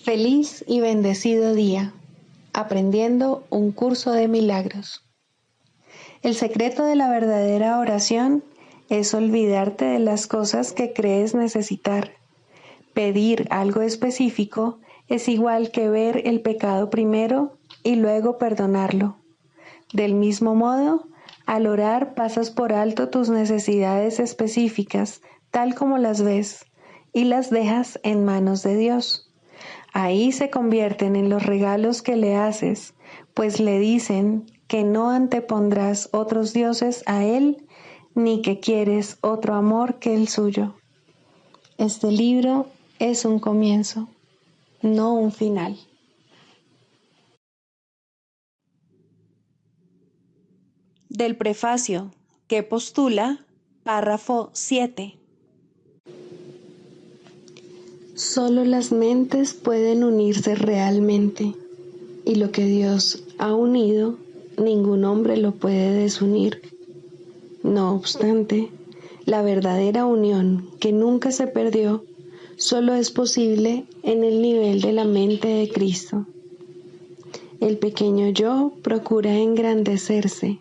Feliz y bendecido día, aprendiendo un curso de milagros. El secreto de la verdadera oración es olvidarte de las cosas que crees necesitar. Pedir algo específico es igual que ver el pecado primero y luego perdonarlo. Del mismo modo, al orar pasas por alto tus necesidades específicas, tal como las ves, y las dejas en manos de Dios. Ahí se convierten en los regalos que le haces, pues le dicen que no antepondrás otros dioses a Él, ni que quieres otro amor que el suyo. Este libro es un comienzo, no un final. Del prefacio, que postula, párrafo 7. Solo las mentes pueden unirse realmente, y lo que Dios ha unido, ningún hombre lo puede desunir. No obstante, la verdadera unión, que nunca se perdió, solo es posible en el nivel de la mente de Cristo. El pequeño yo procura engrandecerse,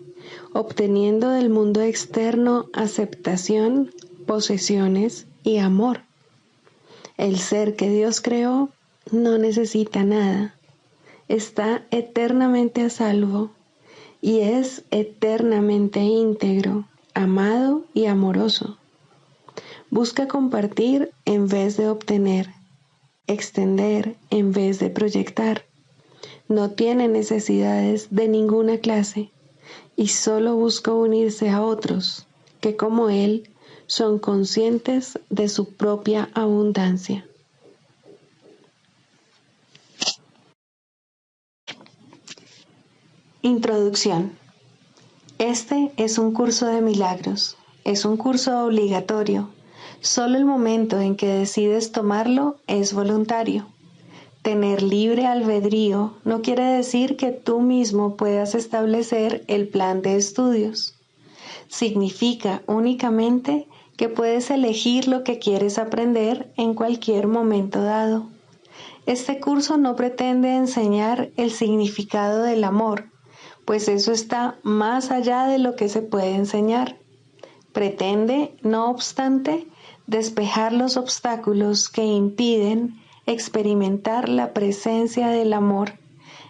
obteniendo del mundo externo aceptación, posesiones y amor. El ser que Dios creó no necesita nada, está eternamente a salvo y es eternamente íntegro, amado y amoroso. Busca compartir en vez de obtener, extender en vez de proyectar. No tiene necesidades de ninguna clase y solo busca unirse a otros que, como él, son conscientes de su propia abundancia. Introducción. Este es un curso de milagros. Es un curso obligatorio. Solo el momento en que decides tomarlo es voluntario. Tener libre albedrío no quiere decir que tú mismo puedas establecer el plan de estudios. Significa únicamente que puedes elegir lo que quieres aprender en cualquier momento dado. Este curso no pretende enseñar el significado del amor, pues eso está más allá de lo que se puede enseñar. Pretende, no obstante, despejar los obstáculos que impiden experimentar la presencia del amor,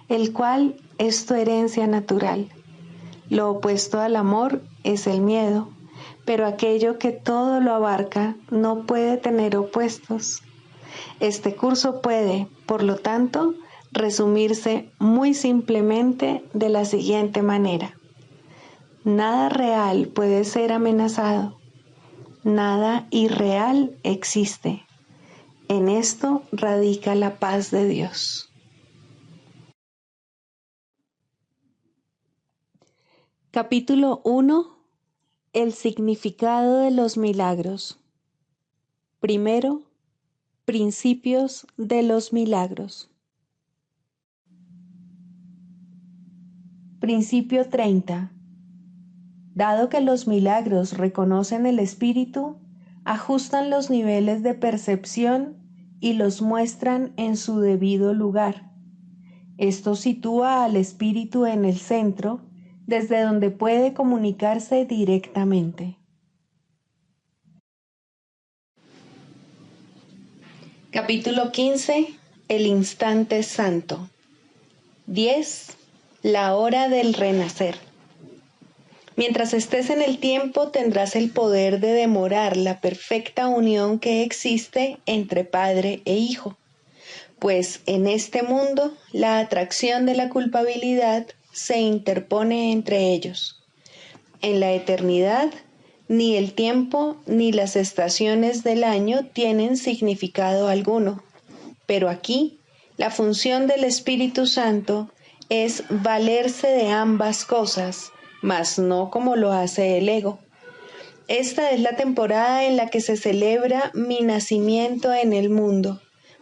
el cual es tu herencia natural. Lo opuesto al amor es el miedo, pero aquello que todo lo abarca no puede tener opuestos. Este curso puede, por lo tanto, resumirse muy simplemente de la siguiente manera. Nada real puede ser amenazado. Nada irreal existe. En esto radica la paz de Dios. Capítulo 1. El significado de los milagros. Primero, principios de los milagros. Principio 30. Dado que los milagros reconocen el espíritu, ajustan los niveles de percepción y los muestran en su debido lugar. Esto sitúa al espíritu en el centro, desde donde puede comunicarse directamente. Capítulo 15. El instante santo. 10. La hora del renacer. Mientras estés en el tiempo, tendrás el poder de demorar la perfecta unión que existe entre Padre e Hijo, pues en este mundo la atracción de la culpabilidad se interpone entre ellos. En la eternidad, ni el tiempo ni las estaciones del año tienen significado alguno, pero aquí la función del Espíritu Santo es valerse de ambas cosas, mas no como lo hace el ego. Esta es la temporada en la que se celebra mi nacimiento en el mundo,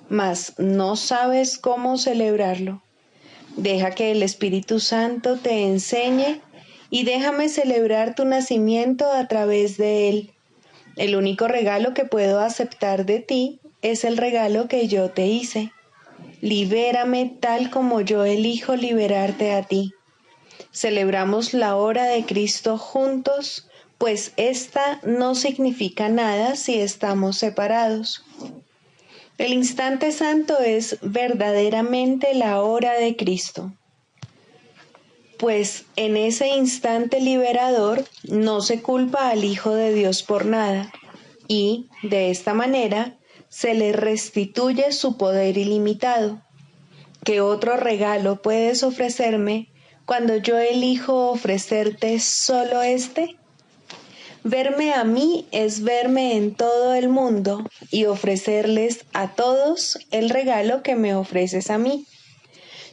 mas no sabes cómo celebrarlo. Deja que el Espíritu Santo te enseñe y déjame celebrar tu nacimiento a través de él. El único regalo que puedo aceptar de ti es el regalo que yo te hice. Libérame tal como yo elijo liberarte a ti. Celebramos la hora de Cristo juntos, pues esta no significa nada si estamos separados. El instante santo es verdaderamente la hora de Cristo, pues en ese instante liberador no se culpa al Hijo de Dios por nada, y, de esta manera, se le restituye su poder ilimitado. ¿Qué otro regalo puedes ofrecerme cuando yo elijo ofrecerte solo este? Verme a mí es verme en todo el mundo y ofrecerles a todos el regalo que me ofreces a mí.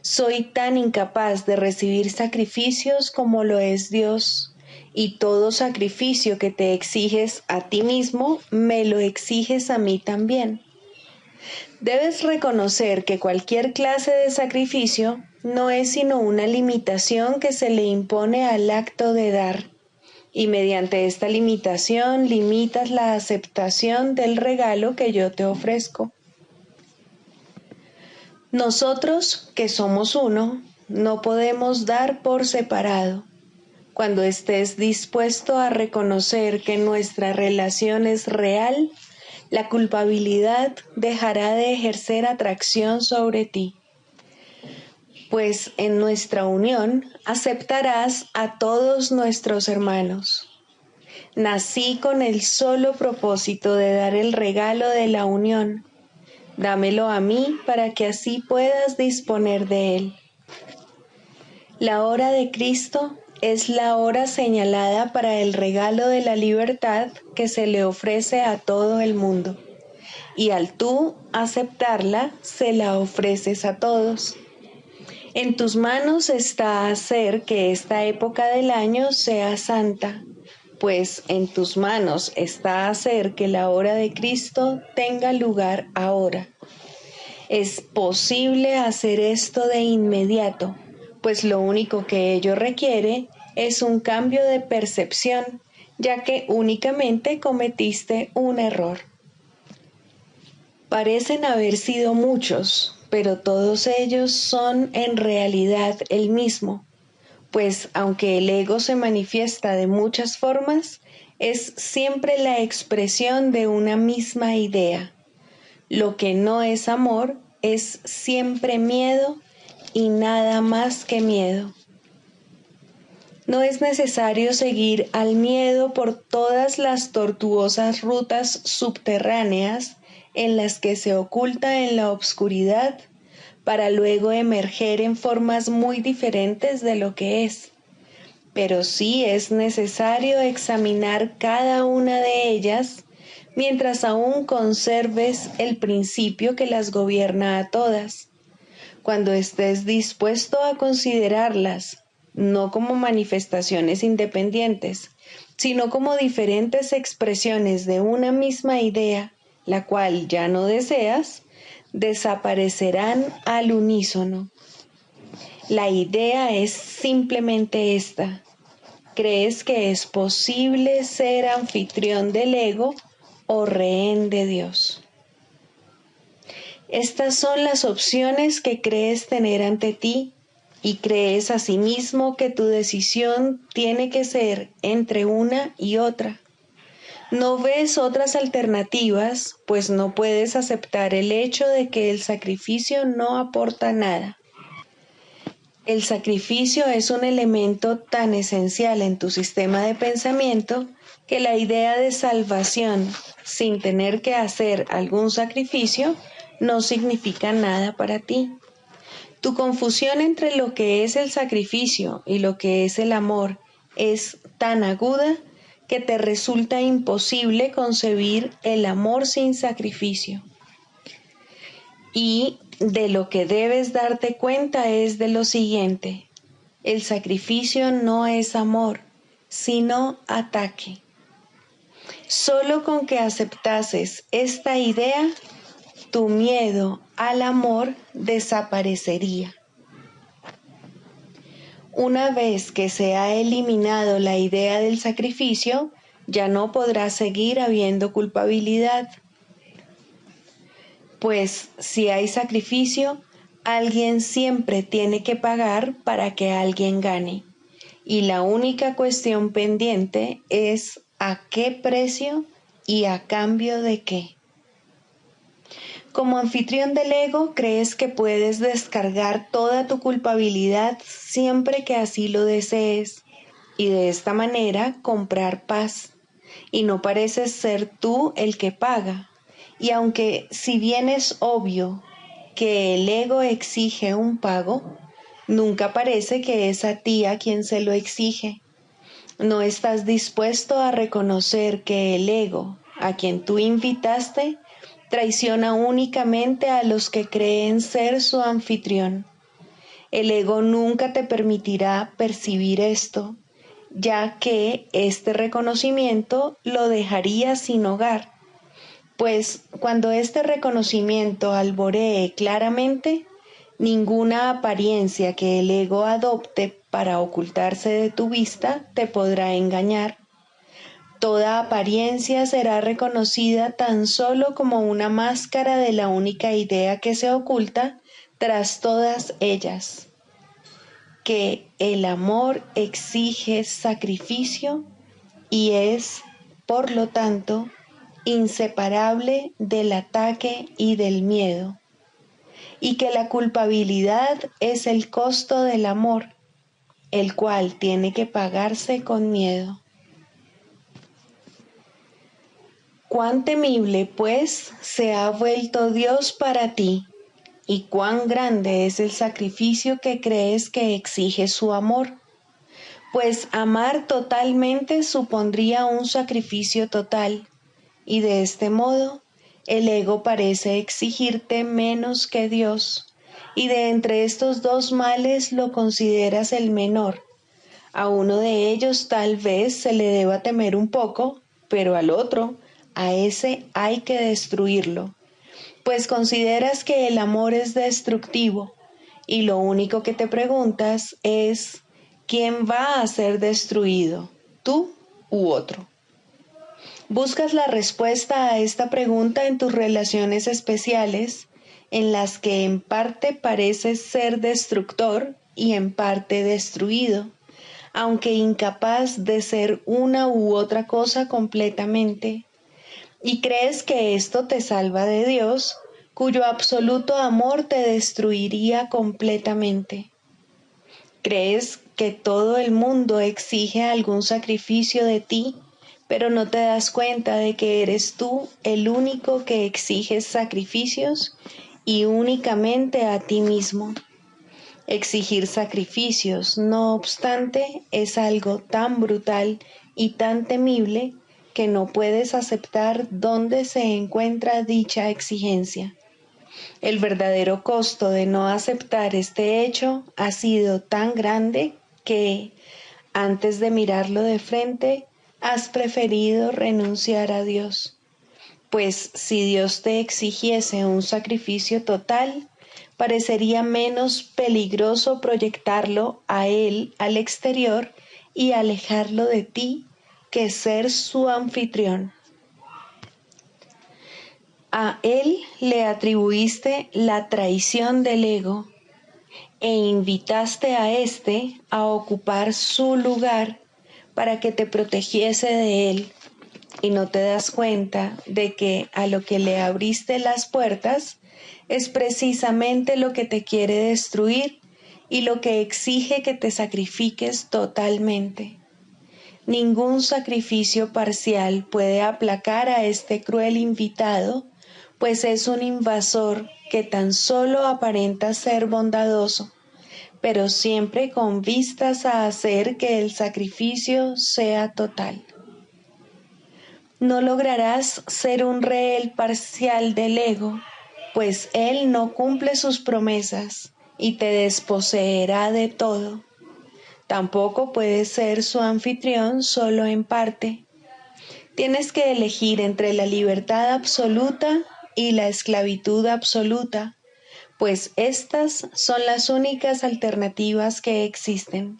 Soy tan incapaz de recibir sacrificios como lo es Dios, y todo sacrificio que te exiges a ti mismo, me lo exiges a mí también. Debes reconocer que cualquier clase de sacrificio no es sino una limitación que se le impone al acto de dar, y mediante esta limitación limitas la aceptación del regalo que yo te ofrezco. Nosotros, que somos uno, no podemos dar por separado. Cuando estés dispuesto a reconocer que nuestra relación es real, la culpabilidad dejará de ejercer atracción sobre ti. Pues en nuestra unión aceptarás a todos nuestros hermanos. Nací con el solo propósito de dar el regalo de la unión. Dámelo a mí para que así puedas disponer de él. La hora de Cristo es la hora señalada para el regalo de la libertad que se le ofrece a todo el mundo. Y al tú aceptarla, se la ofreces a todos. En tus manos está hacer que esta época del año sea santa, pues en tus manos está hacer que la hora de Cristo tenga lugar ahora. Es posible hacer esto de inmediato, pues lo único que ello requiere es un cambio de percepción, ya que únicamente cometiste un error. Parecen haber sido muchos, pero todos ellos son en realidad el mismo, pues aunque el ego se manifiesta de muchas formas, es siempre la expresión de una misma idea. Lo que no es amor es siempre miedo y nada más que miedo. No es necesario seguir al miedo por todas las tortuosas rutas subterráneas en las que se oculta en la oscuridad para luego emerger en formas muy diferentes de lo que es. Pero sí es necesario examinar cada una de ellas mientras aún conserves el principio que las gobierna a todas. Cuando estés dispuesto a considerarlas, no como manifestaciones independientes, sino como diferentes expresiones de una misma idea, la cual ya no deseas, desaparecerán al unísono. La idea es simplemente esta. ¿Crees que es posible ser anfitrión del ego o rehén de Dios? Estas son las opciones que crees tener ante ti y crees asimismo que tu decisión tiene que ser entre una y otra. No ves otras alternativas, pues no puedes aceptar el hecho de que el sacrificio no aporta nada. El sacrificio es un elemento tan esencial en tu sistema de pensamiento que la idea de salvación, sin tener que hacer algún sacrificio, no significa nada para ti. Tu confusión entre lo que es el sacrificio y lo que es el amor es tan aguda que te resulta imposible concebir el amor sin sacrificio. Y de lo que debes darte cuenta es de lo siguiente: el sacrificio no es amor, sino ataque. Solo con que aceptases esta idea, tu miedo al amor desaparecería. Una vez que se ha eliminado la idea del sacrificio, ya no podrá seguir habiendo culpabilidad. Pues si hay sacrificio, Alguien siempre tiene que pagar para que alguien gane, y la única cuestión pendiente es a qué precio y a cambio de qué. Como anfitrión del ego, crees que puedes descargar toda tu culpabilidad siempre que así lo desees, y de esta manera comprar paz. Y no pareces ser tú el que paga. Y aunque si bien es obvio que el ego exige un pago, nunca parece que es a ti a quien se lo exige. No estás dispuesto a reconocer que el ego, a quien tú invitaste, traiciona únicamente a los que creen ser su anfitrión. El ego nunca te permitirá percibir esto, ya que este reconocimiento lo dejaría sin hogar. Pues cuando este reconocimiento alboree claramente, ninguna apariencia que el ego adopte para ocultarse de tu vista te podrá engañar. Toda apariencia será reconocida tan solo como una máscara de la única idea que se oculta tras todas ellas, que el amor exige sacrificio y es, por lo tanto, inseparable del ataque y del miedo, y que la culpabilidad es el costo del amor, el cual tiene que pagarse con miedo. Cuán temible, pues, se ha vuelto Dios para ti, y cuán grande es el sacrificio que crees que exige su amor, pues amar totalmente supondría un sacrificio total, y de este modo el ego parece exigirte menos que Dios, y de entre estos dos males lo consideras el menor. A uno de ellos tal vez se le deba temer un poco, pero al otro, a ese hay que destruirlo, pues consideras que el amor es destructivo, y lo único que te preguntas es, ¿quién va a ser destruido, tú u otro? Buscas la respuesta a esta pregunta en tus relaciones especiales, en las que en parte pareces ser destructor y en parte destruido, aunque incapaz de ser una u otra cosa completamente. Y crees que esto te salva de Dios, cuyo absoluto amor te destruiría completamente. Crees que todo el mundo exige algún sacrificio de ti, pero no te das cuenta de que eres tú el único que exiges sacrificios y únicamente a ti mismo. Exigir sacrificios, no obstante, es algo tan brutal y tan temible que no puedes aceptar dónde se encuentra dicha exigencia. El verdadero costo de no aceptar este hecho ha sido tan grande que, antes de mirarlo de frente, has preferido renunciar a Dios. Pues si Dios te exigiese un sacrificio total, parecería menos peligroso proyectarlo a Él al exterior y alejarlo de ti que ser su anfitrión. A Él le atribuiste la traición del ego e invitaste a éste a ocupar su lugar para que te protegiese de él, y no te das cuenta de que a lo que le abriste las puertas es precisamente lo que te quiere destruir y lo que exige que te sacrifiques totalmente. Ningún sacrificio parcial puede aplacar a este cruel invitado, pues es un invasor que tan solo aparenta ser bondadoso, pero siempre con vistas a hacer que el sacrificio sea total. No lograrás ser un rehén parcial del ego, pues él no cumple sus promesas y te desposeerá de todo. Tampoco puedes ser su anfitrión solo en parte. Tienes que elegir entre la libertad absoluta y la esclavitud absoluta, pues estas son las únicas alternativas que existen.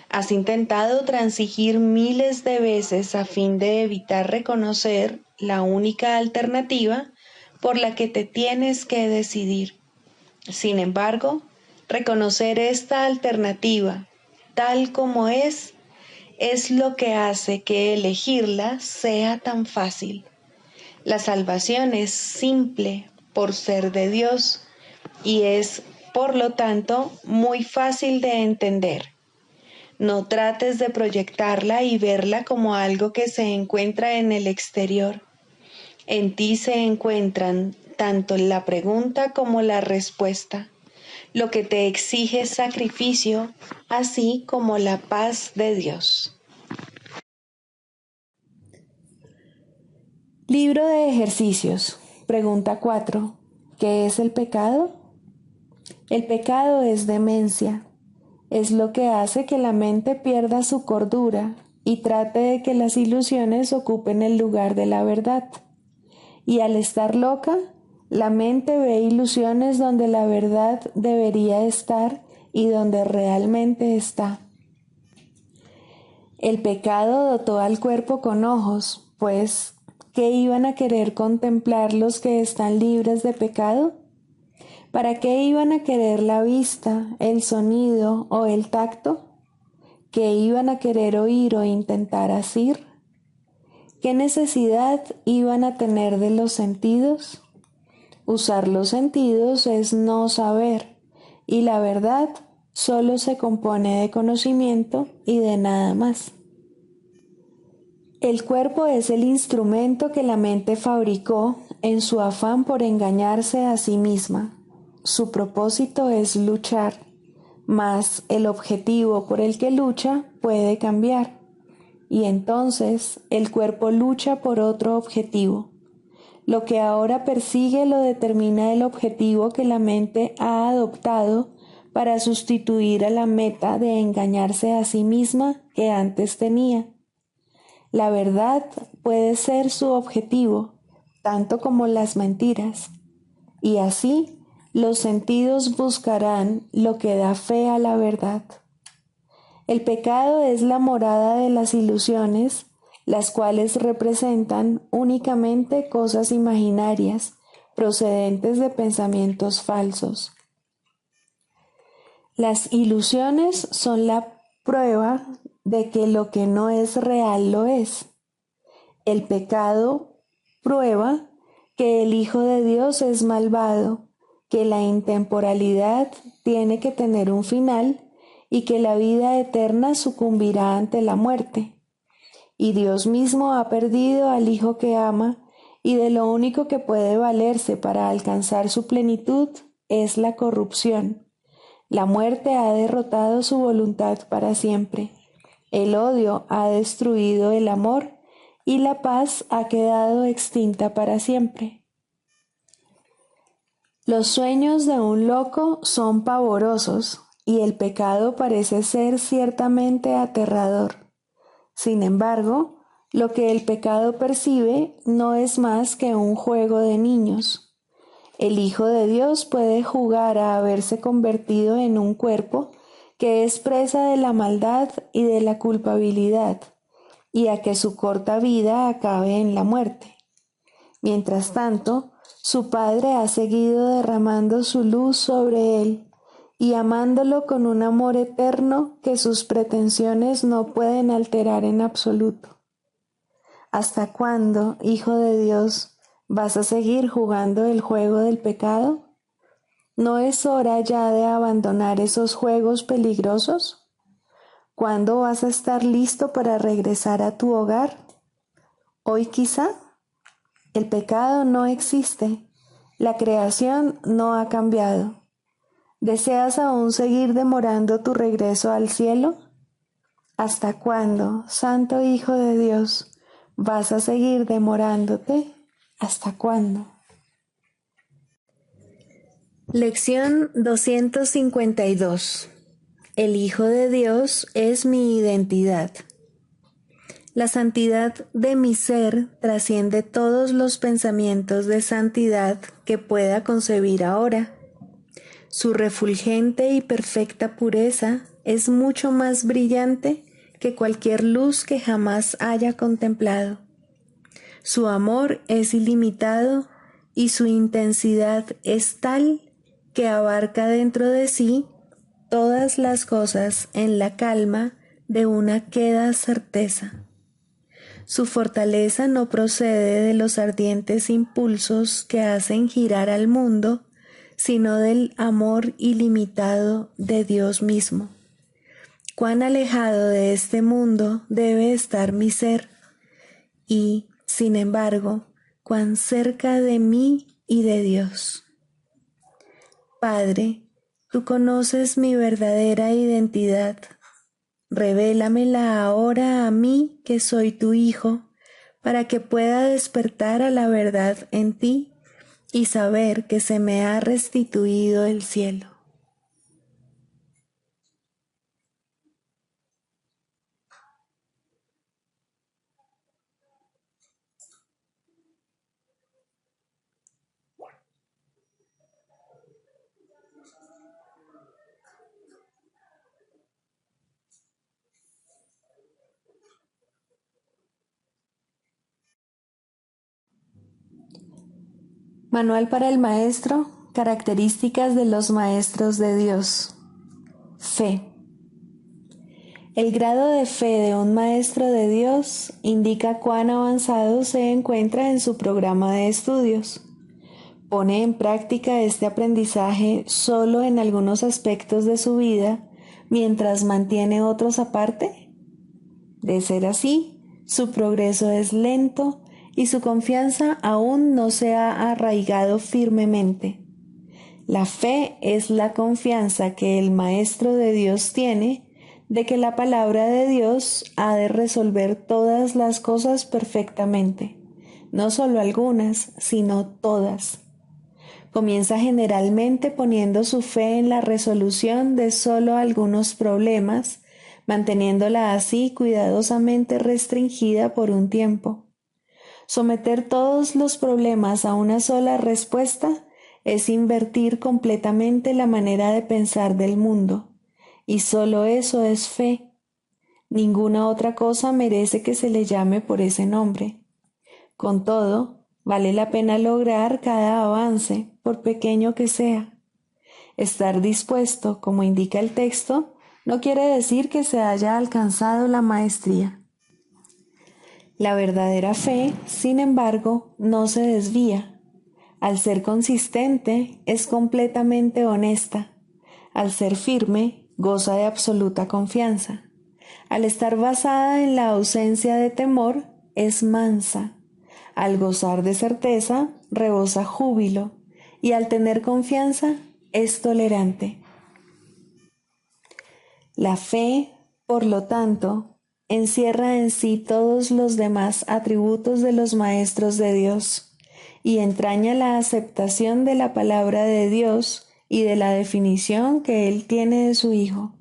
Has intentado transigir miles de veces a fin de evitar reconocer la única alternativa por la que te tienes que decidir. Sin embargo, reconocer esta alternativa tal como es lo que hace que elegirla sea tan fácil. La salvación es simple por ser de Dios y es, por lo tanto, muy fácil de entender. No trates de proyectarla y verla como algo que se encuentra en el exterior. En ti se encuentran tanto la pregunta como la respuesta, lo que te exige sacrificio, así como la paz de Dios. Libro de ejercicios. Pregunta 4. ¿Qué es el pecado? El pecado es demencia. Es lo que hace que la mente pierda su cordura y trate de que las ilusiones ocupen el lugar de la verdad. Y al estar loca, la mente ve ilusiones donde la verdad debería estar y donde realmente está. El pecado dotó al cuerpo con ojos, pues, ¿qué iban a querer contemplar los que están libres de pecado? ¿Para qué iban a querer la vista, el sonido o el tacto? ¿Qué iban a querer oír o intentar asir? ¿Qué necesidad iban a tener de los sentidos? Usar los sentidos es no saber, y la verdad solo se compone de conocimiento y de nada más. El cuerpo es el instrumento que la mente fabricó en su afán por engañarse a sí misma. Su propósito es luchar, mas el objetivo por el que lucha puede cambiar, y entonces el cuerpo lucha por otro objetivo. Lo que ahora persigue lo determina el objetivo que la mente ha adoptado para sustituir a la meta de engañarse a sí misma que antes tenía. La verdad puede ser su objetivo, tanto como las mentiras, y así los sentidos buscarán lo que da fe a la verdad. El pecado es la morada de las ilusiones, las cuales representan únicamente cosas imaginarias, procedentes de pensamientos falsos. Las ilusiones son la prueba de que lo que no es real lo es. El pecado prueba que el Hijo de Dios es malvado, que la intemporalidad tiene que tener un final y que la vida eterna sucumbirá ante la muerte. Y Dios mismo ha perdido al Hijo que ama, y de lo único que puede valerse para alcanzar su plenitud es la corrupción. La muerte ha derrotado su voluntad para siempre. El odio ha destruido el amor y la paz ha quedado extinta para siempre. Los sueños de un loco son pavorosos y el pecado parece ser ciertamente aterrador. Sin embargo, lo que el pecado percibe no es más que un juego de niños. El Hijo de Dios puede jugar a haberse convertido en un cuerpo que es presa de la maldad y de la culpabilidad, y a que su corta vida acabe en la muerte. Mientras tanto, su Padre ha seguido derramando su luz sobre él y amándolo con un amor eterno que sus pretensiones no pueden alterar en absoluto. ¿Hasta cuándo, Hijo de Dios, vas a seguir jugando el juego del pecado? ¿No es hora ya de abandonar esos juegos peligrosos? ¿Cuándo vas a estar listo para regresar a tu hogar? ¿Hoy quizá? El pecado no existe. La creación no ha cambiado. ¿Deseas aún seguir demorando tu regreso al cielo? ¿Hasta cuándo, Santo Hijo de Dios, vas a seguir demorándote? ¿Hasta cuándo? Lección 252. El Hijo de Dios es mi identidad. La santidad de mi ser trasciende todos los pensamientos de santidad que pueda concebir ahora. Su refulgente y perfecta pureza es mucho más brillante que cualquier luz que jamás haya contemplado. Su amor es ilimitado y su intensidad es tal que abarca dentro de sí todas las cosas en la calma de una queda certeza. Su fortaleza no procede de los ardientes impulsos que hacen girar al mundo, sino del amor ilimitado de Dios mismo. Cuán alejado de este mundo debe estar mi ser y, sin embargo, cuán cerca de mí y de Dios. Padre, tú conoces mi verdadera identidad. Revélamela ahora a mí que soy tu Hijo, para que pueda despertar a la verdad en ti y saber que se me ha restituido el cielo. Manual para el maestro, características de los maestros de Dios. Fe. El grado de fe de un maestro de Dios indica cuán avanzado se encuentra en su programa de estudios. ¿Pone en práctica este aprendizaje solo en algunos aspectos de su vida mientras mantiene otros aparte? De ser así, su progreso es lento y su confianza aún no se ha arraigado firmemente. La fe es la confianza que el Maestro de Dios tiene de que la palabra de Dios ha de resolver todas las cosas perfectamente, no solo algunas, sino todas. Comienza generalmente poniendo su fe en la resolución de solo algunos problemas, manteniéndola así cuidadosamente restringida por un tiempo. Someter todos los problemas a una sola respuesta es invertir completamente la manera de pensar del mundo, y solo eso es fe. Ninguna otra cosa merece que se le llame por ese nombre. Con todo, vale la pena lograr cada avance, por pequeño que sea. Estar dispuesto, como indica el texto, no quiere decir que se haya alcanzado la maestría. La verdadera fe, sin embargo, no se desvía. Al ser consistente, es completamente honesta. Al ser firme, goza de absoluta confianza. Al estar basada en la ausencia de temor, es mansa. Al gozar de certeza, rebosa júbilo. Y al tener confianza, es tolerante. La fe, por lo tanto, encierra en sí todos los demás atributos de los maestros de Dios y entraña la aceptación de la palabra de Dios y de la definición que Él tiene de su Hijo.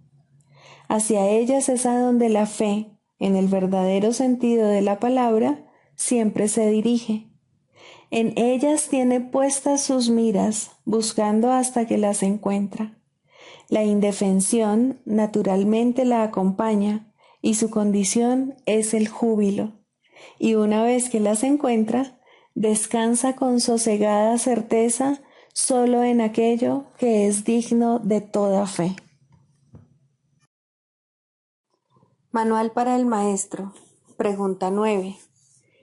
Hacia ellas es a donde la fe, en el verdadero sentido de la palabra, siempre se dirige. En ellas tiene puestas sus miras, buscando hasta que las encuentra. La indefensión naturalmente la acompaña y su condición es el júbilo. Y una vez que las encuentra, descansa con sosegada certeza solo en aquello que es digno de toda fe. Manual para el maestro. Pregunta 9.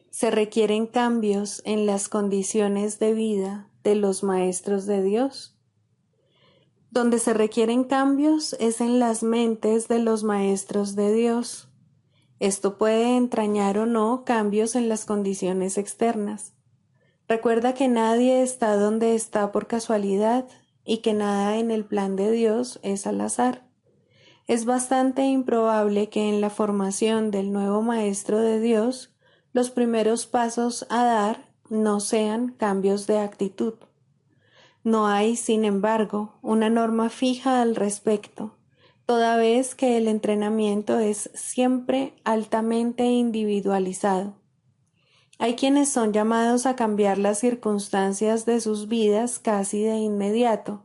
¿Se requieren cambios en las condiciones de vida de los maestros de Dios? Donde se requieren cambios es en las mentes de los maestros de Dios. Esto puede entrañar o no cambios en las condiciones externas. Recuerda que nadie está donde está por casualidad y que nada en el plan de Dios es al azar. Es bastante improbable que en la formación del nuevo maestro de Dios los primeros pasos a dar no sean cambios de actitud. No hay, sin embargo, una norma fija al respecto, toda vez que el entrenamiento es siempre altamente individualizado. Hay quienes son llamados a cambiar las circunstancias de sus vidas casi de inmediato,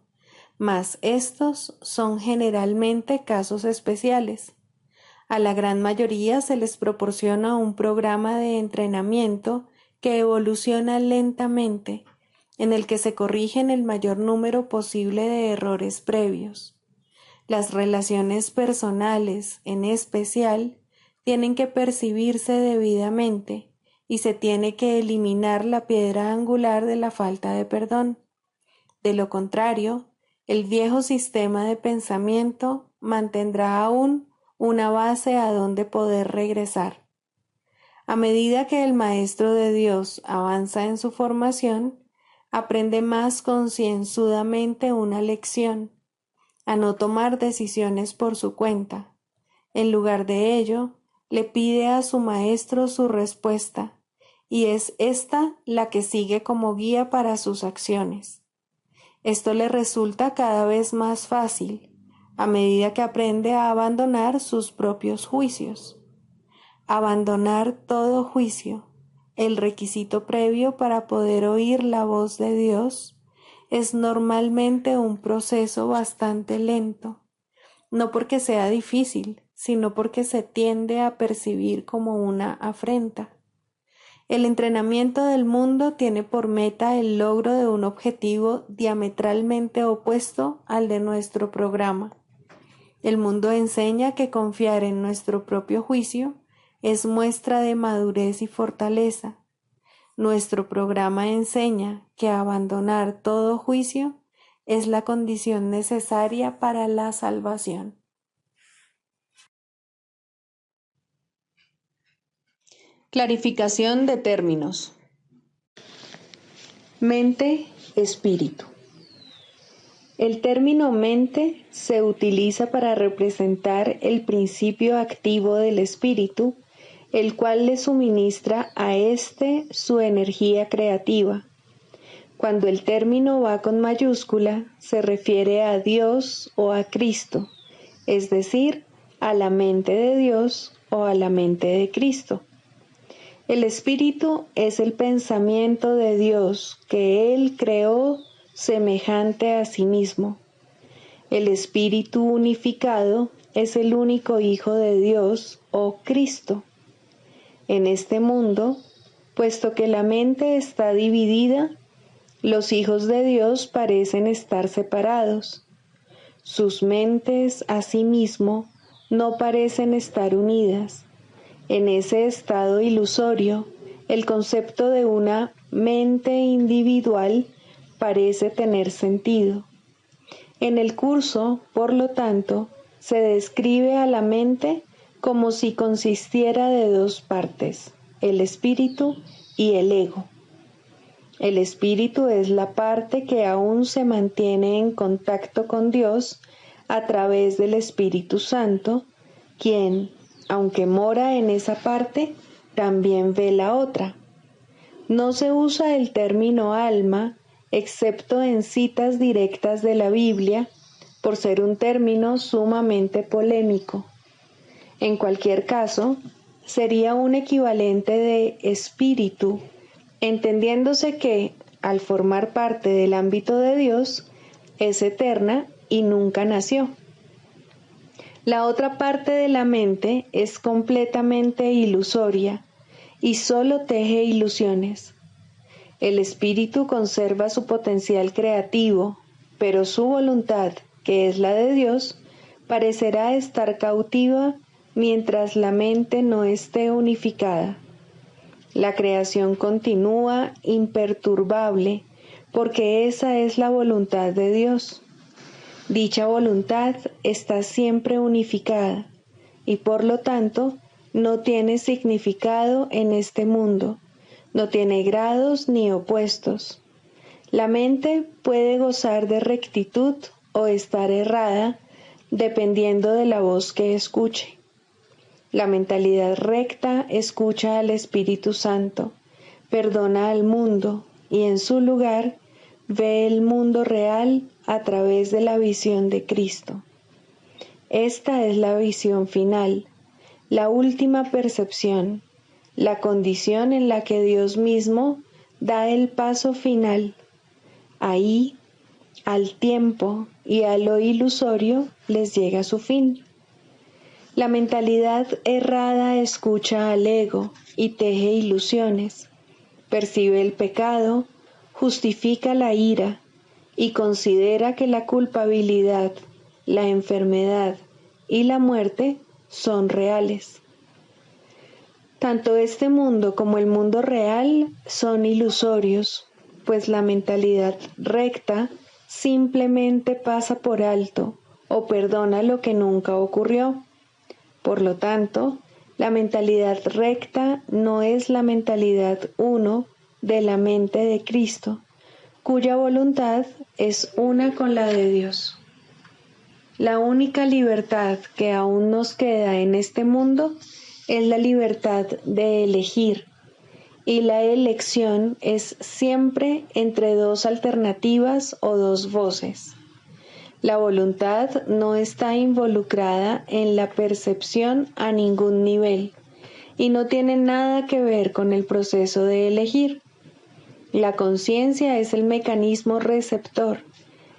mas estos son generalmente casos especiales. A la gran mayoría se les proporciona un programa de entrenamiento que evoluciona lentamente en el que se corrigen el mayor número posible de errores previos. Las relaciones personales, en especial, tienen que percibirse debidamente y se tiene que eliminar la piedra angular de la falta de perdón. De lo contrario, el viejo sistema de pensamiento mantendrá aún una base a donde poder regresar. A medida que el Maestro de Dios avanza en su formación, aprende más concienzudamente una lección, a no tomar decisiones por su cuenta. En lugar de ello, le pide a su Maestro su respuesta, y es ésta la que sigue como guía para sus acciones. Esto le resulta cada vez más fácil, a medida que aprende a abandonar sus propios juicios. Abandonar todo juicio, el requisito previo para poder oír la voz de Dios, es normalmente un proceso bastante lento, no porque sea difícil, sino porque se tiende a percibir como una afrenta. El entrenamiento del mundo tiene por meta el logro de un objetivo diametralmente opuesto al de nuestro programa. El mundo enseña que confiar en nuestro propio juicio es muestra de madurez y fortaleza. Nuestro programa enseña que abandonar todo juicio es la condición necesaria para la salvación. Clarificación de términos. Mente, espíritu. El término mente se utiliza para representar el principio activo del espíritu, el cual le suministra a éste su energía creativa. Cuando el término va con mayúscula, se refiere a Dios o a Cristo, es decir, a la mente de Dios o a la mente de Cristo. El espíritu es el pensamiento de Dios que Él creó semejante a sí mismo. El espíritu unificado es el único Hijo de Dios o Cristo. En este mundo, puesto que la mente está dividida, los hijos de Dios parecen estar separados. Sus mentes, asimismo, no parecen estar unidas. En ese estado ilusorio, el concepto de una mente individual parece tener sentido. En el curso, por lo tanto, se describe a la mente como si consistiera de dos partes, el espíritu y el ego. El espíritu es la parte que aún se mantiene en contacto con Dios a través del Espíritu Santo, quien, aunque mora en esa parte, también ve la otra. No se usa el término alma, excepto en citas directas de la Biblia, por ser un término sumamente polémico. En cualquier caso, sería un equivalente de espíritu, entendiéndose que, al formar parte del ámbito de Dios, es eterna y nunca nació. La otra parte de la mente es completamente ilusoria y solo teje ilusiones. El espíritu conserva su potencial creativo, pero su voluntad, que es la de Dios, parecerá estar cautiva mientras la mente no esté unificada. La creación continúa imperturbable porque esa es la voluntad de Dios. Dicha voluntad está siempre unificada y por lo tanto no tiene significado en este mundo, no tiene grados ni opuestos. La mente puede gozar de rectitud o estar errada dependiendo de la voz que escuche. La mentalidad recta escucha al Espíritu Santo, perdona al mundo y en su lugar ve el mundo real a través de la visión de Cristo. Esta es la visión final, la última percepción, la condición en la que Dios mismo da el paso final. Ahí, al tiempo y a lo ilusorio les llega su fin. La mentalidad errada escucha al ego y teje ilusiones, percibe el pecado, justifica la ira y considera que la culpabilidad, la enfermedad y la muerte son reales. Tanto este mundo como el mundo real son ilusorios, pues la mentalidad recta simplemente pasa por alto o perdona lo que nunca ocurrió. Por lo tanto, la mentalidad recta no es la mentalidad uno de la mente de Cristo, cuya voluntad es una con la de Dios. La única libertad que aún nos queda en este mundo es la libertad de elegir, y la elección es siempre entre dos alternativas o dos voces. La voluntad no está involucrada en la percepción a ningún nivel y no tiene nada que ver con el proceso de elegir. La conciencia es el mecanismo receptor,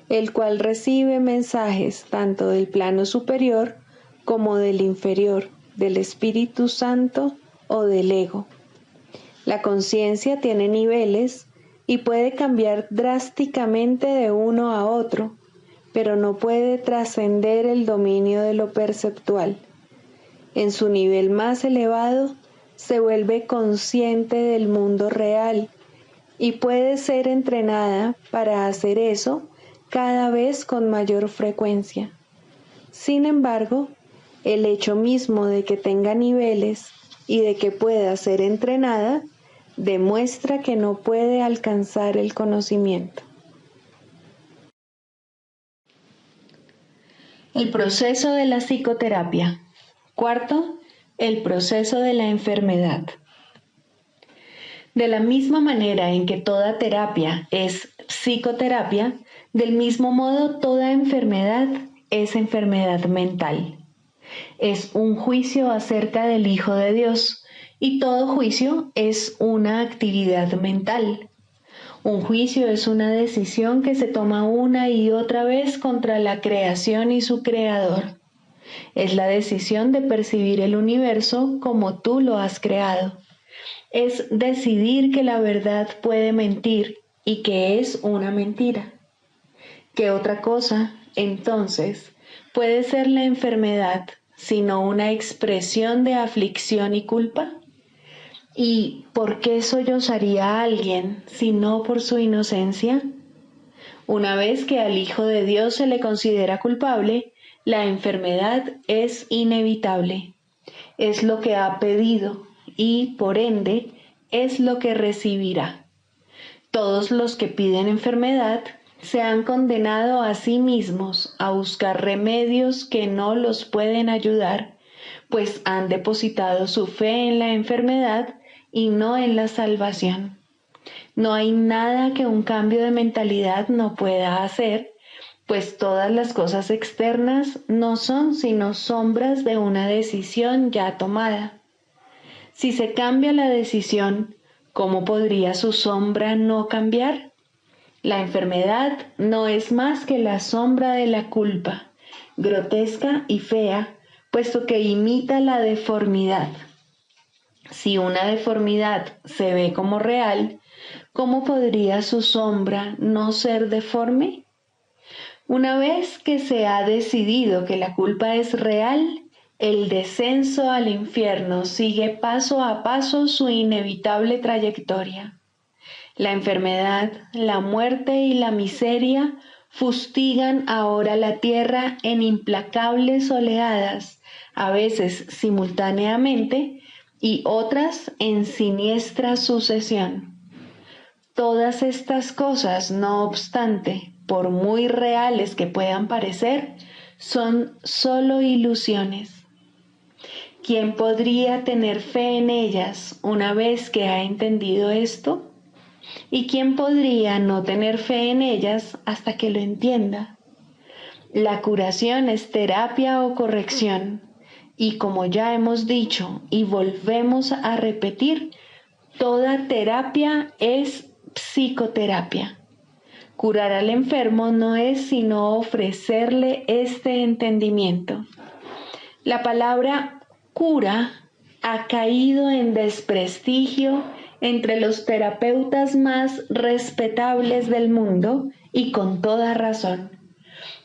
el cual recibe mensajes tanto del plano superior como del inferior, del Espíritu Santo o del ego. La conciencia tiene niveles y puede cambiar drásticamente de uno a otro, pero no puede trascender el dominio de lo perceptual. En su nivel más elevado, se vuelve consciente del mundo real y puede ser entrenada para hacer eso cada vez con mayor frecuencia. Sin embargo, el hecho mismo de que tenga niveles y de que pueda ser entrenada demuestra que no puede alcanzar el conocimiento. El proceso de la psicoterapia. Cuarto, el proceso de la enfermedad. De la misma manera en que toda terapia es psicoterapia, del mismo modo toda enfermedad es enfermedad mental. Es un juicio acerca del Hijo de Dios, y todo juicio es una actividad mental. Un juicio es una decisión que se toma una y otra vez contra la creación y su creador. Es la decisión de percibir el universo como tú lo has creado. Es decidir que la verdad puede mentir y que es una mentira. ¿Qué otra cosa, entonces, puede ser la enfermedad sino una expresión de aflicción y culpa? ¿Y por qué sollozaría a alguien si no por su inocencia? Una vez que al Hijo de Dios se le considera culpable, la enfermedad es inevitable. Es lo que ha pedido y, por ende, es lo que recibirá. Todos los que piden enfermedad se han condenado a sí mismos a buscar remedios que no los pueden ayudar, pues han depositado su fe en la enfermedad y no en la salvación. No hay nada que un cambio de mentalidad no pueda hacer, pues todas las cosas externas no son sino sombras de una decisión ya tomada. Si se cambia la decisión, ¿cómo podría su sombra no cambiar? La enfermedad no es más que la sombra de la culpa, grotesca y fea, puesto que imita la deformidad. Si una deformidad se ve como real, ¿cómo podría su sombra no ser deforme? Una vez que se ha decidido que la culpa es real, el descenso al infierno sigue paso a paso su inevitable trayectoria. La enfermedad, la muerte y la miseria fustigan ahora la tierra en implacables oleadas, a veces simultáneamente y otras en siniestra sucesión. Todas estas cosas, no obstante, por muy reales que puedan parecer, son solo ilusiones. ¿Quién podría tener fe en ellas una vez que ha entendido esto? ¿Y quién podría no tener fe en ellas hasta que lo entienda? La curación es terapia o corrección, y como ya hemos dicho y volvemos a repetir, toda terapia es psicoterapia. Curar al enfermo no es sino ofrecerle este entendimiento. La palabra cura ha caído en desprestigio entre los terapeutas más respetables del mundo y con toda razón,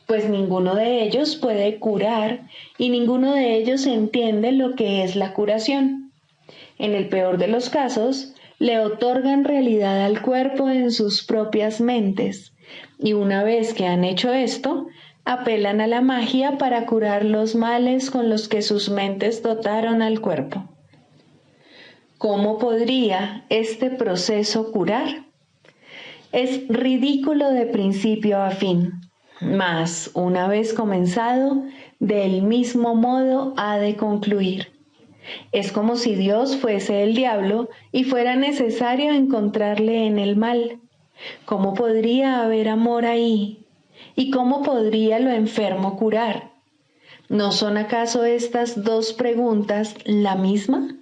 pues ninguno de ellos puede curar y ninguno de ellos entiende lo que es la curación. En el peor de los casos, le otorgan realidad al cuerpo en sus propias mentes, y una vez que han hecho esto, apelan a la magia para curar los males con los que sus mentes dotaron al cuerpo. ¿Cómo podría este proceso curar? Es ridículo de principio a fin, mas una vez comenzado, del mismo modo ha de concluir. Es como si Dios fuese el diablo y fuera necesario encontrarle en el mal. ¿Cómo podría haber amor ahí? ¿Y cómo podría lo enfermo curar? ¿No son acaso estas dos preguntas la misma?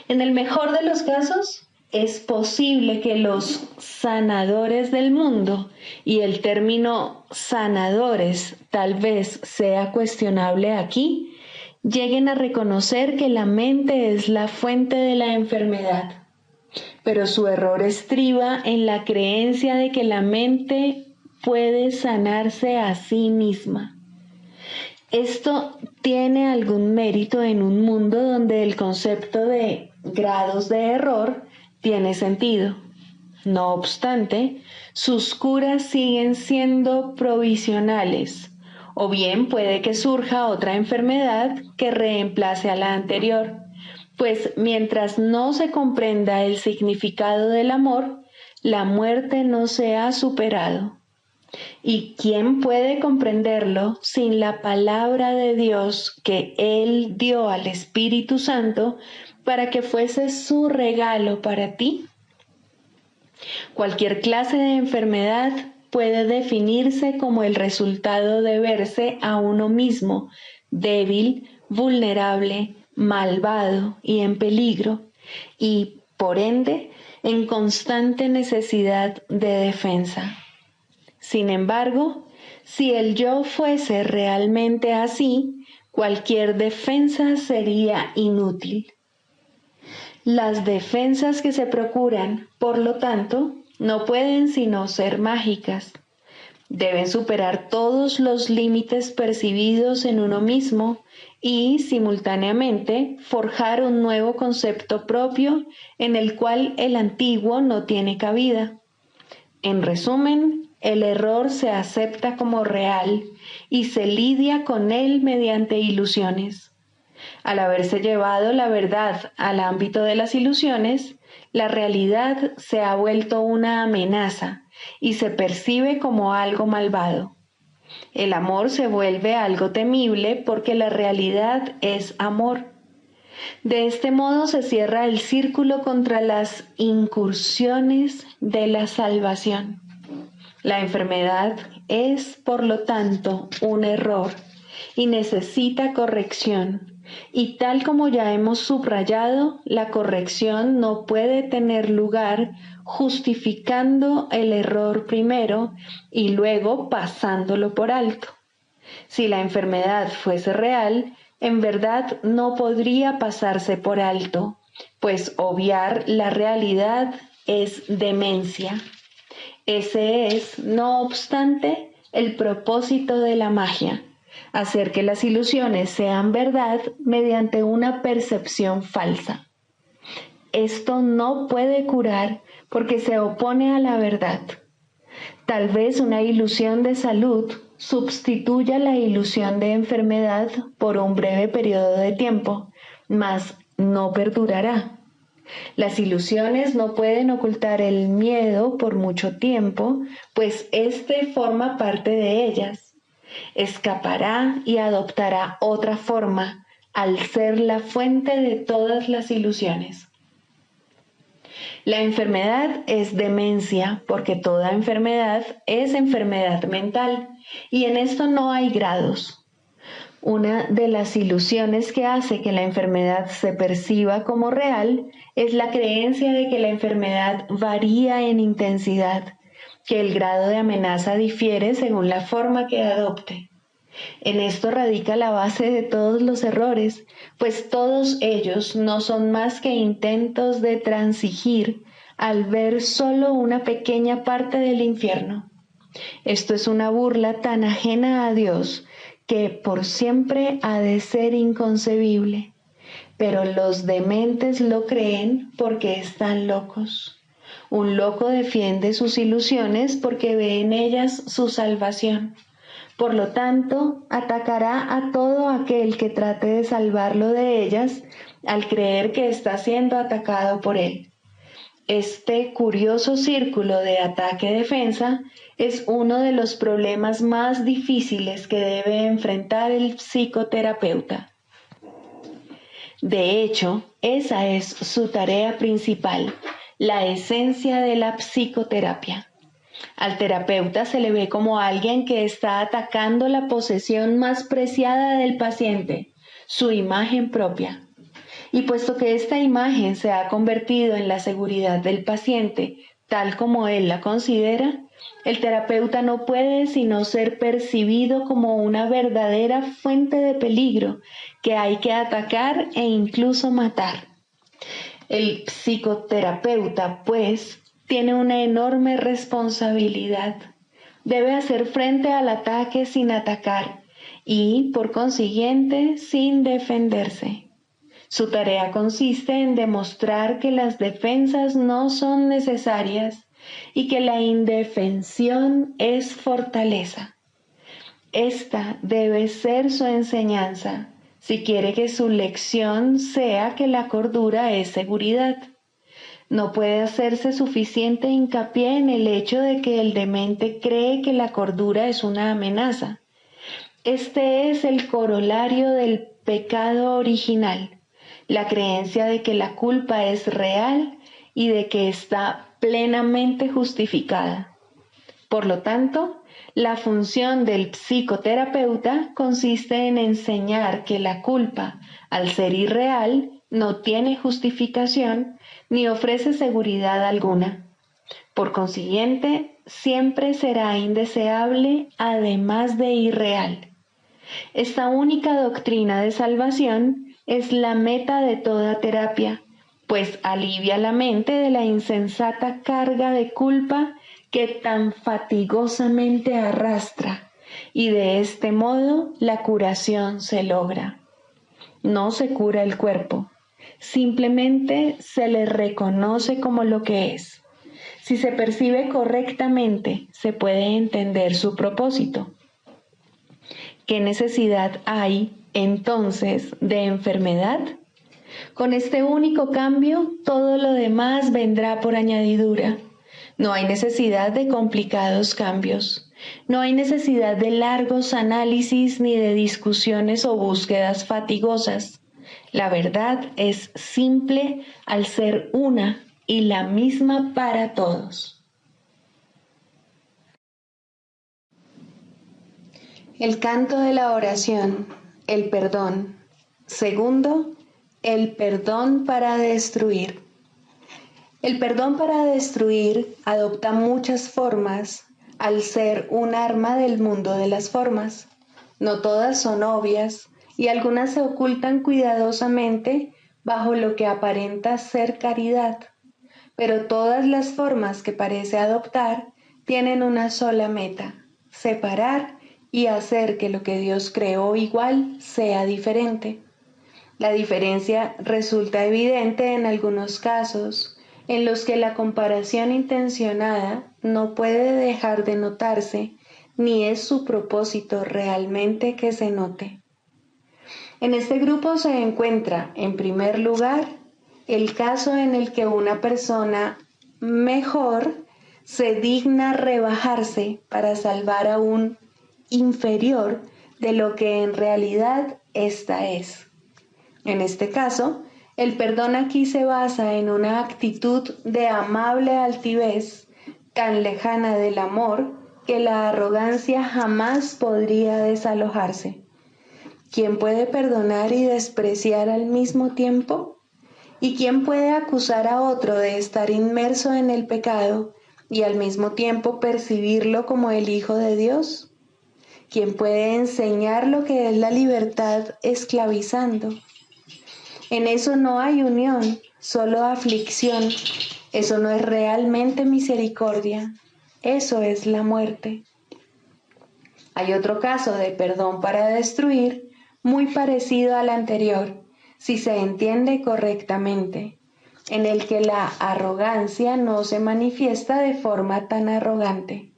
En el mejor de los casos, es posible que los sanadores del mundo, y el término sanadores tal vez sea cuestionable aquí, lleguen a reconocer que la mente es la fuente de la enfermedad. Pero su error estriba en la creencia de que la mente puede sanarse a sí misma. Esto tiene algún mérito en un mundo donde el concepto de grados de error tiene sentido. No obstante, sus curas siguen siendo provisionales, o bien puede que surja otra enfermedad que reemplace a la anterior, pues mientras no se comprenda el significado del amor, la muerte no se ha superado. ¿Y quién puede comprenderlo sin la palabra de Dios que Él dio al Espíritu Santo para que fuese su regalo para ti? Cualquier clase de enfermedad puede definirse como el resultado de verse a uno mismo débil, vulnerable, malvado y en peligro, y, por ende, en constante necesidad de defensa. Sin embargo, si el yo fuese realmente así, cualquier defensa sería inútil. Las defensas que se procuran, por lo tanto, no pueden sino ser mágicas. Deben superar todos los límites percibidos en uno mismo y, simultáneamente, forjar un nuevo concepto propio en el cual el antiguo no tiene cabida. En resumen, el error se acepta como real y se lidia con él mediante ilusiones. Al haberse llevado la verdad al ámbito de las ilusiones, la realidad se ha vuelto una amenaza y se percibe como algo malvado. El amor se vuelve algo temible porque la realidad es amor. De este modo se cierra el círculo contra las incursiones de la salvación. La enfermedad es, por lo tanto, un error y necesita corrección. Y tal como ya hemos subrayado, la corrección no puede tener lugar justificando el error primero y luego pasándolo por alto. Si la enfermedad fuese real, en verdad no podría pasarse por alto, pues obviar la realidad es demencia. Ese es, no obstante, el propósito de la magia, hacer que las ilusiones sean verdad mediante una percepción falsa. Esto no puede curar porque se opone a la verdad. Tal vez una ilusión de salud sustituya la ilusión de enfermedad por un breve periodo de tiempo, mas no perdurará. Las ilusiones no pueden ocultar el miedo por mucho tiempo, pues éste forma parte de ellas. Escapará y adoptará otra forma al ser la fuente de todas las ilusiones. La enfermedad es demencia porque toda enfermedad es enfermedad mental y en esto no hay grados. Una de las ilusiones que hace que la enfermedad se perciba como real es la creencia de que la enfermedad varía en intensidad, que el grado de amenaza difiere según la forma que adopte. En esto radica la base de todos los errores, pues todos ellos no son más que intentos de transigir al ver solo una pequeña parte del infierno. Esto es una burla tan ajena a Dios que por siempre ha de ser inconcebible. Pero los dementes lo creen porque están locos. Un loco defiende sus ilusiones porque ve en ellas su salvación. Por lo tanto, atacará a todo aquel que trate de salvarlo de ellas al creer que está siendo atacado por él. Este curioso círculo de ataque-defensa es uno de los problemas más difíciles que debe enfrentar el psicoterapeuta. De hecho, esa es su tarea principal, la esencia de la psicoterapia. Al terapeuta se le ve como alguien que está atacando la posesión más preciada del paciente, su imagen propia. Y puesto que esta imagen se ha convertido en la seguridad del paciente, tal como él la considera, el terapeuta no puede sino ser percibido como una verdadera fuente de peligro que hay que atacar e incluso matar. El psicoterapeuta, pues, tiene una enorme responsabilidad. Debe hacer frente al ataque sin atacar y, por consiguiente, sin defenderse. Su tarea consiste en demostrar que las defensas no son necesarias y que la indefensión es fortaleza. Esta debe ser su enseñanza, si quiere que su lección sea que la cordura es seguridad. No puede hacerse suficiente hincapié en el hecho de que el demente cree que la cordura es una amenaza. Este es el corolario del pecado original, la creencia de que la culpa es real y de que está plenamente justificada. Por lo tanto, la función del psicoterapeuta consiste en enseñar que la culpa, al ser irreal, no tiene justificación ni ofrece seguridad alguna. Por consiguiente, siempre será indeseable, además de irreal. Esta única doctrina de salvación es la meta de toda terapia, pues alivia la mente de la insensata carga de culpa que tan fatigosamente arrastra, y de este modo la curación se logra. No se cura el cuerpo, simplemente se le reconoce como lo que es. Si se percibe correctamente, se puede entender su propósito. ¿Qué necesidad hay, entonces, de enfermedad? Con este único cambio, todo lo demás vendrá por añadidura. No hay necesidad de complicados cambios. No hay necesidad de largos análisis ni de discusiones o búsquedas fatigosas. La verdad es simple al ser una y la misma para todos. El canto de la oración, el perdón. Segundo, el perdón para destruir. El perdón para destruir adopta muchas formas al ser un arma del mundo de las formas. No todas son obvias y algunas se ocultan cuidadosamente bajo lo que aparenta ser caridad, pero todas las formas que parece adoptar tienen una sola meta: separar y hacer que lo que Dios creó igual sea diferente. La diferencia resulta evidente en algunos casos en los que la comparación intencionada no puede dejar de notarse, ni es su propósito realmente que se note. En este grupo se encuentra, en primer lugar, el caso en el que una persona mejor se digna rebajarse para salvar a un inferior de lo que en realidad ésta es. En este caso, el perdón aquí se basa en una actitud de amable altivez, tan lejana del amor que la arrogancia jamás podría desalojarse. ¿Quién puede perdonar y despreciar al mismo tiempo? ¿Y quién puede acusar a otro de estar inmerso en el pecado y al mismo tiempo percibirlo como el Hijo de Dios? ¿Quién puede enseñar lo que es la libertad esclavizando? En eso no hay unión, solo aflicción. Eso no es realmente misericordia. Eso es la muerte. Hay otro caso de perdón para destruir, muy parecido al anterior, si se entiende correctamente, en el que la arrogancia no se manifiesta de forma tan arrogante.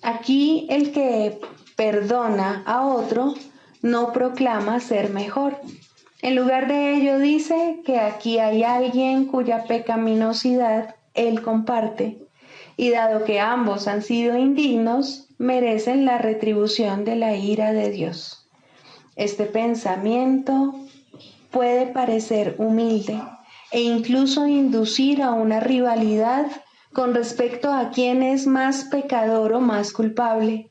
Aquí el que perdona a otro no proclama ser mejor. En lugar de ello dice que aquí hay alguien cuya pecaminosidad él comparte, y dado que ambos han sido indignos, merecen la retribución de la ira de Dios. Este pensamiento puede parecer humilde e incluso inducir a una rivalidad con respecto a quién es más pecador o más culpable.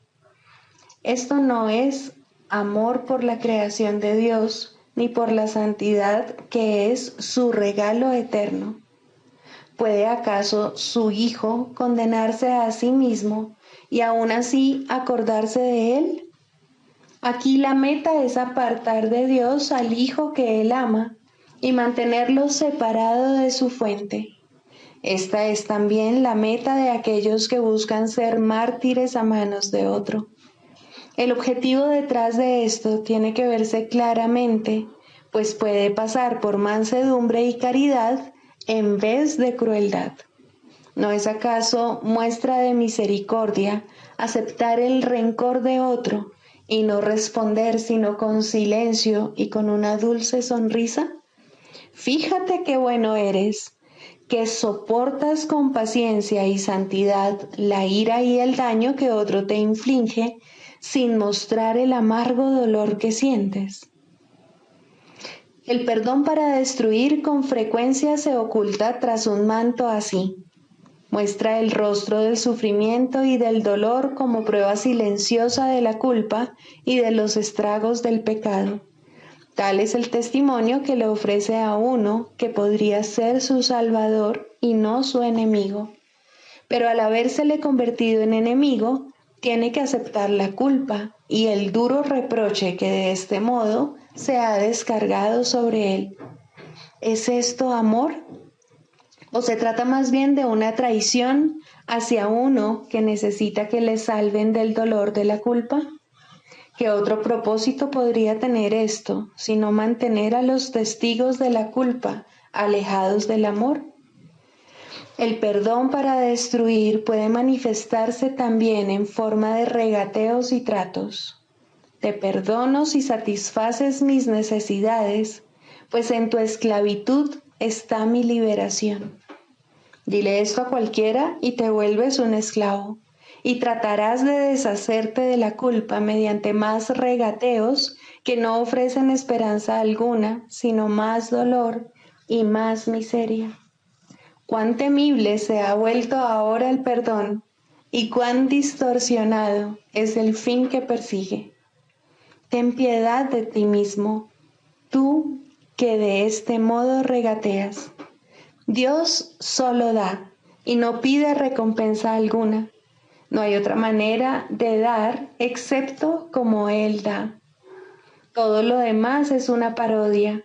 Esto no es amor por la creación de Dios, ni por la santidad que es su regalo eterno. ¿Puede acaso su Hijo condenarse a sí mismo y aún así acordarse de él? Aquí la meta es apartar de Dios al Hijo que él ama y mantenerlo separado de su fuente. Esta es también la meta de aquellos que buscan ser mártires a manos de otro. El objetivo detrás de esto tiene que verse claramente, pues puede pasar por mansedumbre y caridad en vez de crueldad. ¿No es acaso muestra de misericordia aceptar el rencor de otro y no responder sino con silencio y con una dulce sonrisa? Fíjate qué bueno eres, que soportas con paciencia y santidad la ira y el daño que otro te inflige sin mostrar el amargo dolor que sientes. El perdón para destruir con frecuencia se oculta tras un manto así. Muestra el rostro del sufrimiento y del dolor como prueba silenciosa de la culpa y de los estragos del pecado. Tal es el testimonio que le ofrece a uno que podría ser su salvador y no su enemigo. Pero al habérsele convertido en enemigo, tiene que aceptar la culpa y el duro reproche que de este modo se ha descargado sobre él. ¿Es esto amor? ¿O se trata más bien de una traición hacia uno que necesita que le salven del dolor de la culpa? ¿Qué otro propósito podría tener esto, sino mantener a los testigos de la culpa alejados del amor? El perdón para destruir puede manifestarse también en forma de regateos y tratos. Te perdono si satisfaces mis necesidades, pues en tu esclavitud está mi liberación. Dile esto a cualquiera y te vuelves un esclavo, y tratarás de deshacerte de la culpa mediante más regateos que no ofrecen esperanza alguna, sino más dolor y más miseria. Cuán temible se ha vuelto ahora el perdón y cuán distorsionado es el fin que persigue. Ten piedad de ti mismo, tú que de este modo regateas. Dios solo da y no pide recompensa alguna. No hay otra manera de dar excepto como Él da. Todo lo demás es una parodia,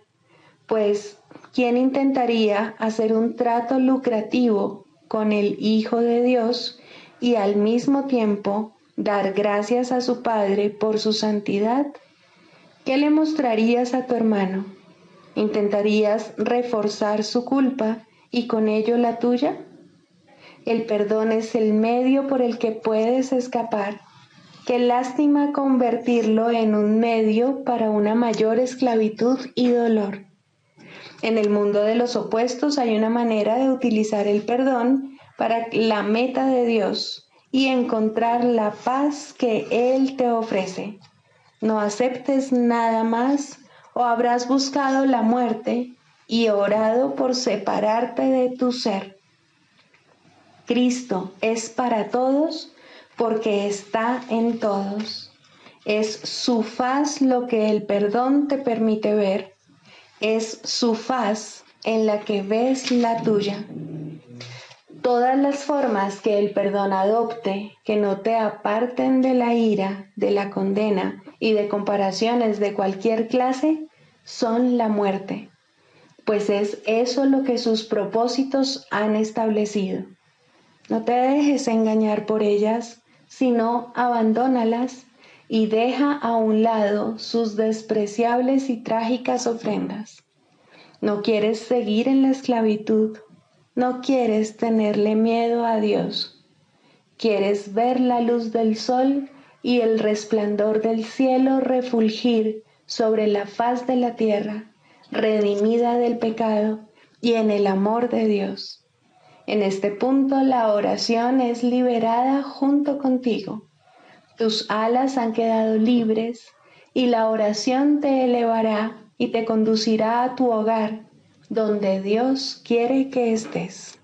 pues ¿quién intentaría hacer un trato lucrativo con el Hijo de Dios y al mismo tiempo dar gracias a su Padre por su santidad? ¿Qué le mostrarías a tu hermano? ¿Intentarías reforzar su culpa y con ello la tuya? El perdón es el medio por el que puedes escapar. Qué lástima convertirlo en un medio para una mayor esclavitud y dolor. En el mundo de los opuestos hay una manera de utilizar el perdón para la meta de Dios y encontrar la paz que Él te ofrece. No aceptes nada más o habrás buscado la muerte y orado por separarte de tu ser. Cristo es para todos porque está en todos. Es su faz lo que el perdón te permite ver. Es su faz en la que ves la tuya. Todas las formas que el perdón adopte, que no te aparten de la ira, de la condena y de comparaciones de cualquier clase, son la muerte, pues es eso lo que sus propósitos han establecido. No te dejes engañar por ellas, sino abandónalas y deja a un lado sus despreciables y trágicas ofrendas. No quieres seguir en la esclavitud, no quieres tenerle miedo a Dios. Quieres ver la luz del sol y el resplandor del cielo refulgir sobre la faz de la tierra, redimida del pecado y en el amor de Dios. En este punto la oración es liberada junto contigo. Tus alas han quedado libres y la oración te elevará y te conducirá a tu hogar, donde Dios quiere que estés.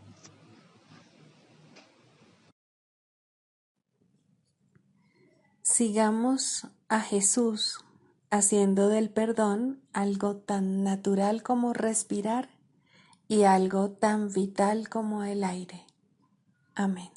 Sigamos a Jesús haciendo del perdón algo tan natural como respirar y algo tan vital como el aire. Amén.